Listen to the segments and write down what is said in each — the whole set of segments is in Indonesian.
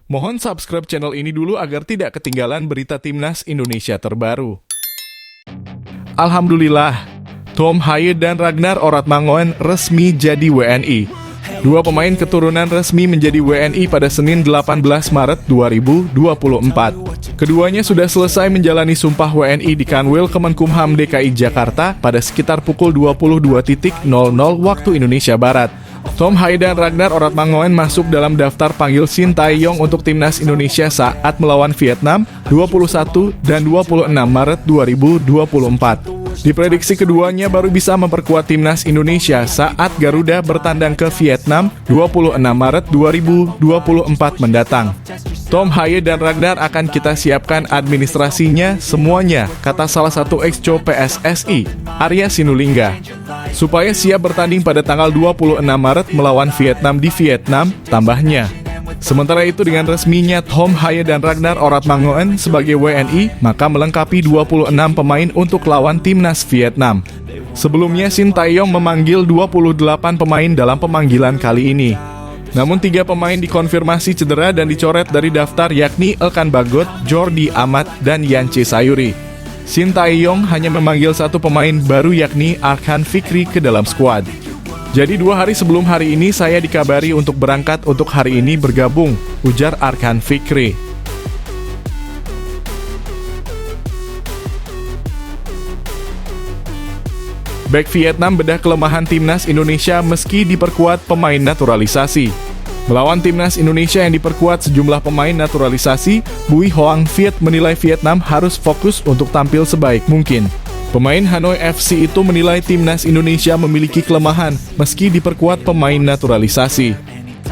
Mohon subscribe channel ini dulu agar tidak ketinggalan berita Timnas Indonesia terbaru. Alhamdulillah, Tom Haye dan Ragnar Oratmangoen resmi jadi WNI. Dua pemain keturunan resmi menjadi WNI pada Senin 18 Maret 2024. Keduanya sudah selesai menjalani sumpah WNI di Kanwil Kemenkumham DKI Jakarta pada sekitar pukul 22.00 waktu Indonesia Barat. Tom Haye dan Ragnar Oratmangoen masuk dalam daftar panggil Shin Tae-yong untuk Timnas Indonesia saat melawan Vietnam 21 dan 26 Maret 2024. Diprediksi keduanya baru bisa memperkuat Timnas Indonesia saat Garuda bertandang ke Vietnam 26 Maret 2024 mendatang. Tom Haye dan Ragnar akan kita siapkan administrasinya semuanya, kata salah satu ex-co PSSI, Arya Sinulinga. Supaya siap bertanding pada tanggal 26 Maret melawan Vietnam di Vietnam, tambahnya. Sementara itu dengan resminya Tom Haye dan Ragnar Oratmangoen sebagai WNI, maka melengkapi 26 pemain untuk lawan Timnas Vietnam. Sebelumnya Shin Tae-yong memanggil 28 pemain dalam pemanggilan kali ini. Namun 3 pemain dikonfirmasi cedera dan dicoret dari daftar yakni Elkan Bagot, Jordi Amat, dan Yance Sayuri. Shin Tae-yong hanya memanggil 1 pemain baru yakni Arkan Fikri ke dalam skuad. Jadi 2 hari sebelum hari ini saya dikabari untuk berangkat untuk hari ini bergabung, ujar Arkan Fikri. Bek Vietnam bedah kelemahan Timnas Indonesia meski diperkuat pemain naturalisasi. Melawan Timnas Indonesia yang diperkuat sejumlah pemain naturalisasi, Bui Hoang Viet menilai Vietnam harus fokus untuk tampil sebaik mungkin. Pemain Hanoi FC itu menilai Timnas Indonesia memiliki kelemahan meski diperkuat pemain naturalisasi.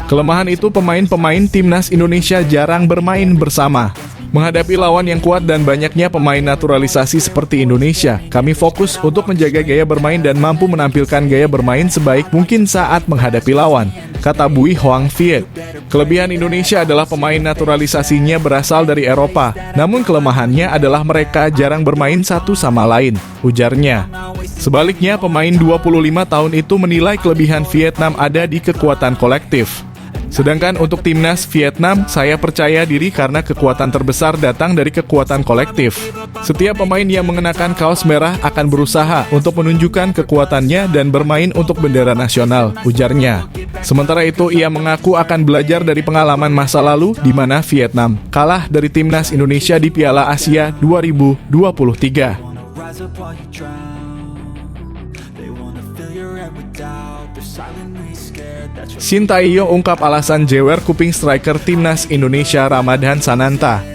Kelemahan itu pemain-pemain Timnas Indonesia jarang bermain bersama. Menghadapi lawan yang kuat dan banyaknya pemain naturalisasi seperti Indonesia, kami fokus untuk menjaga gaya bermain dan mampu menampilkan gaya bermain sebaik mungkin saat menghadapi lawan, kata Bui Hoang Viet. Kelebihan Indonesia adalah pemain naturalisasinya berasal dari Eropa, namun kelemahannya adalah mereka jarang bermain satu sama lain, ujarnya. Sebaliknya, pemain 25 tahun itu menilai kelebihan Vietnam ada di kekuatan kolektif. Sedangkan untuk Timnas Vietnam, saya percaya diri karena kekuatan terbesar datang dari kekuatan kolektif. Setiap pemain yang mengenakan kaos merah akan berusaha untuk menunjukkan kekuatannya dan bermain untuk bendera nasional, ujarnya. Sementara itu, ia mengaku akan belajar dari pengalaman masa lalu di mana Vietnam kalah dari Timnas Indonesia di Piala Asia 2023. Shin Tae-yong ungkap alasan jewer kuping striker Timnas Indonesia Ramadhan Sananta.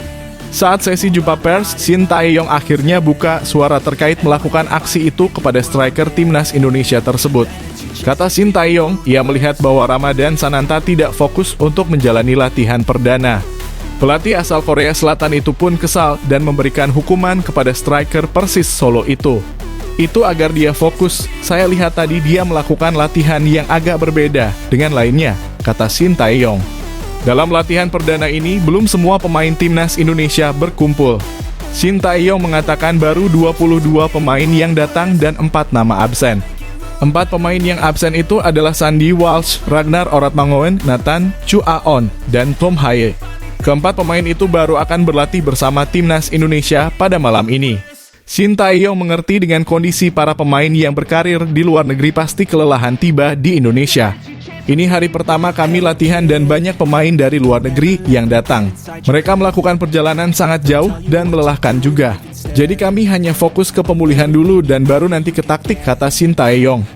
Saat sesi jumpa pers, Shin Tae-yong akhirnya buka suara terkait melakukan aksi itu kepada striker Timnas Indonesia tersebut. Kata Shin Tae-yong, ia melihat bahwa Ramadhan Sananta tidak fokus untuk menjalani latihan perdana. Pelatih asal Korea Selatan itu pun kesal dan memberikan hukuman kepada striker Persis Solo itu. Itu agar dia fokus. Saya lihat tadi dia melakukan latihan yang agak berbeda dengan lainnya, kata Shin Tae-yong. Dalam latihan perdana ini, belum semua pemain Timnas Indonesia berkumpul. Shin Tae-yong mengatakan baru 22 pemain yang datang dan 4 nama absen. 4 pemain yang absen itu adalah Sandy Walsh, Ragnar Oratmangoen, Nathan Chu Aon, dan Tom Haye. Keempat pemain itu baru akan berlatih bersama Timnas Indonesia pada malam ini. Shin Tae-yong mengerti dengan kondisi para pemain yang berkarir di luar negeri pasti kelelahan tiba di Indonesia. Ini hari pertama kami latihan dan banyak pemain dari luar negeri yang datang. Mereka melakukan perjalanan sangat jauh dan melelahkan juga. Jadi kami hanya fokus ke pemulihan dulu dan baru nanti ke taktik, kata Shin Tae-yong.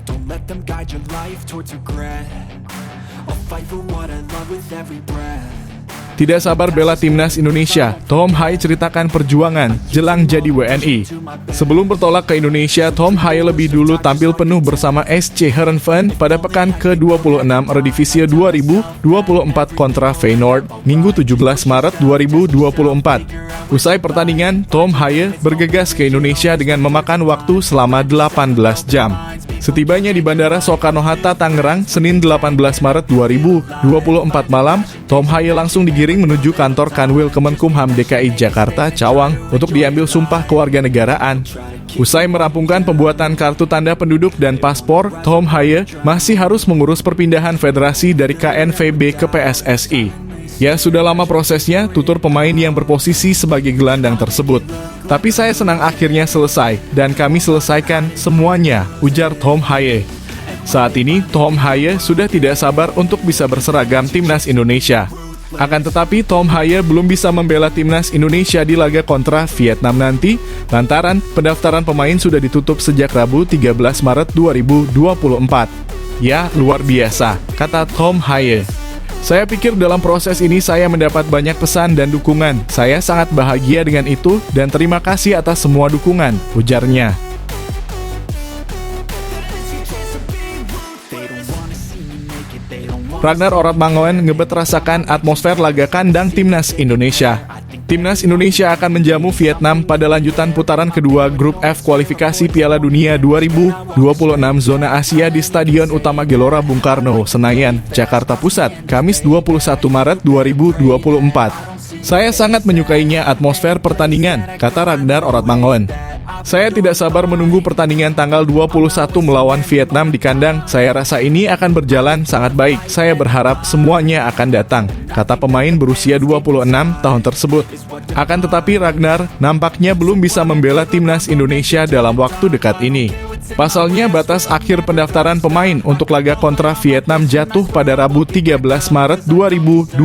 Tidak sabar bela Timnas Indonesia, Tom Haye ceritakan perjuangan jelang jadi WNI. Sebelum bertolak ke Indonesia, Tom Haye lebih dulu tampil penuh bersama SC Heerenveen pada pekan ke-26 Eredivisie 2024 kontra Feyenoord, Minggu 17 Maret 2024. Usai pertandingan, Tom Haye bergegas ke Indonesia dengan memakan waktu selama 18 jam. Setibanya di Bandara Soekarno-Hatta, Tangerang, Senin 18 Maret 2024 malam, Tom Haye langsung digiring menuju kantor Kanwil Kemenkumham DKI Jakarta, Cawang, untuk diambil sumpah kewarganegaraan. Usai merampungkan pembuatan kartu tanda penduduk dan paspor, Tom Haye masih harus mengurus perpindahan federasi dari KNVB ke PSSI. Ya sudah lama prosesnya, tutur pemain yang berposisi sebagai gelandang tersebut. Tapi saya senang akhirnya selesai, dan kami selesaikan semuanya, ujar Tom Haye. Saat ini, Tom Haye sudah tidak sabar untuk bisa berseragam timnas Indonesia. Akan tetapi, Tom Haye belum bisa membela timnas Indonesia di laga kontra Vietnam nanti, lantaran pendaftaran pemain sudah ditutup sejak Rabu 13 Maret 2024. Ya, luar biasa, kata Tom Haye. Saya pikir dalam proses ini saya mendapat banyak pesan dan dukungan. Saya sangat bahagia dengan itu dan terima kasih atas semua dukungan, ujarnya. Ragnar Oratmangoen ngebet rasakan atmosfer laga kandang timnas Indonesia. Timnas Indonesia akan menjamu Vietnam pada lanjutan putaran kedua Grup F kualifikasi Piala Dunia 2026 zona Asia di Stadion Utama Gelora Bung Karno, Senayan, Jakarta Pusat, Kamis 21 Maret 2024. Saya sangat menyukainya atmosfer pertandingan, kata Ragnar Oratmangoen. Saya tidak sabar menunggu pertandingan tanggal 21 melawan Vietnam di kandang. Saya rasa ini akan berjalan sangat baik. Saya berharap semuanya akan datang, kata pemain berusia 26 tahun tersebut. Akan tetapi Ragnar nampaknya belum bisa membela timnas Indonesia dalam waktu dekat ini. Pasalnya batas akhir pendaftaran pemain untuk laga kontra Vietnam jatuh pada Rabu 13 Maret 2024.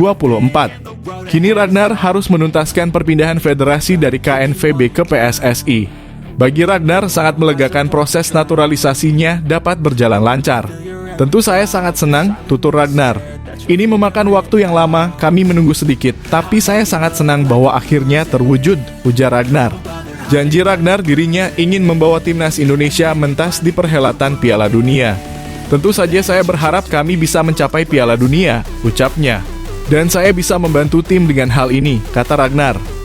Kini Ragnar harus menuntaskan perpindahan federasi dari KNVB ke PSSI. Bagi Ragnar, sangat melegakan proses naturalisasinya dapat berjalan lancar. Tentu saya sangat senang, tutur Ragnar. Ini memakan waktu yang lama, kami menunggu sedikit, tapi saya sangat senang bahwa akhirnya terwujud, ujar Ragnar. Janji Ragnar dirinya ingin membawa timnas Indonesia mentas di perhelatan Piala Dunia. Tentu saja saya berharap kami bisa mencapai Piala Dunia, ucapnya. Dan saya bisa membantu tim dengan hal ini, kata Ragnar.